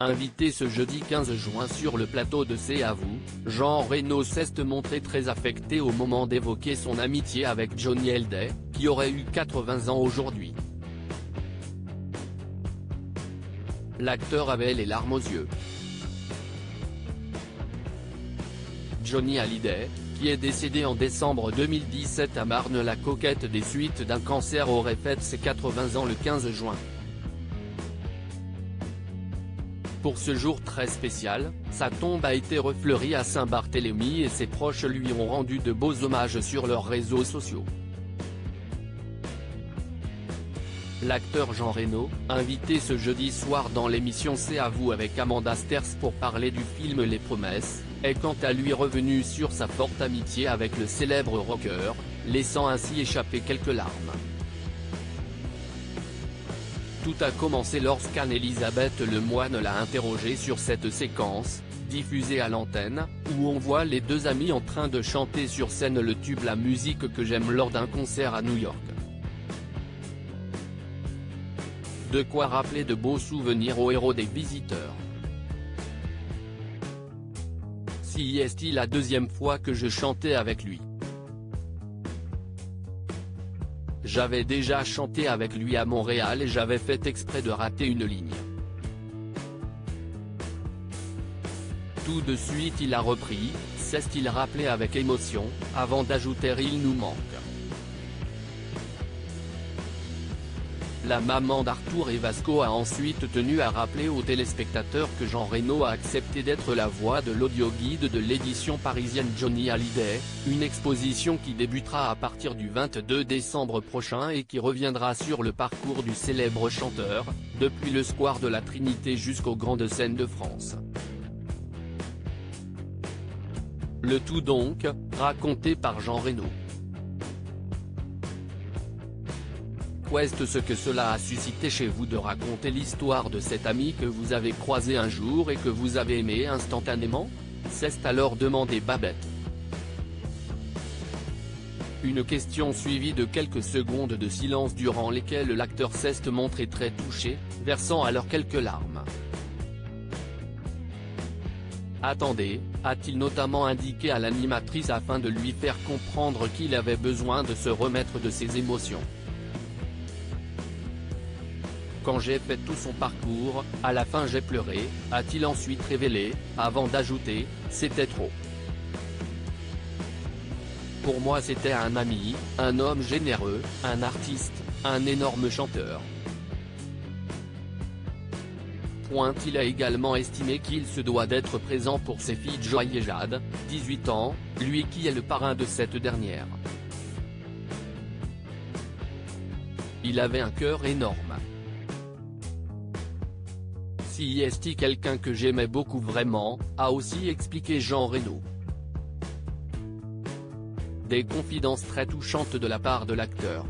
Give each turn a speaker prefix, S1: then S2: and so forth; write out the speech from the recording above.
S1: Invité ce jeudi 15 juin sur le plateau de C'est à vous, Jean Reno s'est montré très affecté au moment d'évoquer son amitié avec Johnny Hallyday, qui aurait eu 80 ans aujourd'hui. L'acteur avait les larmes aux yeux. Johnny Hallyday, qui est décédé en décembre 2017 à Marne-la-Coquette des suites d'un cancer, aurait fêté ses 80 ans le 15 juin. Pour ce jour très spécial, sa tombe a été refleurie à Saint-Barthélemy et ses proches lui ont rendu de beaux hommages sur leurs réseaux sociaux. L'acteur Jean Reno, invité ce jeudi soir dans l'émission C'est à vous avec Amanda Sters pour parler du film Les Promesses, est quant à lui revenu sur sa forte amitié avec le célèbre rocker, laissant ainsi échapper quelques larmes. Tout a commencé lorsqu'Anne-Elisabeth Lemoine l'a interrogé sur cette séquence, diffusée à l'antenne, où on voit les deux amis en train de chanter sur scène le tube La musique que j'aime lors d'un concert à New York. De quoi rappeler de beaux souvenirs au héros des Visiteurs. Si est la deuxième fois que je chantais avec lui. J'avais déjà chanté avec lui à Montréal et j'avais fait exprès de rater une ligne. Tout de suite il a repris, s'est-il rappelé avec émotion, avant d'ajouter « il nous manque ». La maman d'Arthur et Vasco a ensuite tenu à rappeler aux téléspectateurs que Jean Reno a accepté d'être la voix de l'audioguide de l'édition parisienne Johnny Hallyday, une exposition qui débutera à partir du 22 décembre prochain et qui reviendra sur le parcours du célèbre chanteur, depuis le square de la Trinité jusqu'aux grandes scènes de France. Le tout donc, raconté par Jean Reno. Qu'est-ce que cela a suscité chez vous de raconter l'histoire de cet ami que vous avez croisé un jour et que vous avez aimé instantanément? S'est alors demandé Babette. Une question suivie de quelques secondes de silence durant lesquelles l'acteur s'est montré très touché, versant alors quelques larmes. Attendez, a-t-il notamment indiqué à l'animatrice afin de lui faire comprendre qu'il avait besoin de se remettre de ses émotions. Quand j'ai fait tout son parcours, à la fin j'ai pleuré, a-t-il ensuite révélé, avant d'ajouter, c'était trop. Pour moi c'était un ami, un homme généreux, un artiste, un énorme chanteur. Il a également estimé qu'il se doit d'être présent pour ses filles Joy et Jade, 18 ans, lui qui est le parrain de cette dernière. Il avait un cœur énorme. Si est quelqu'un que j'aimais beaucoup vraiment, a aussi expliqué Jean Reno. Des confidences très touchantes de la part de l'acteur.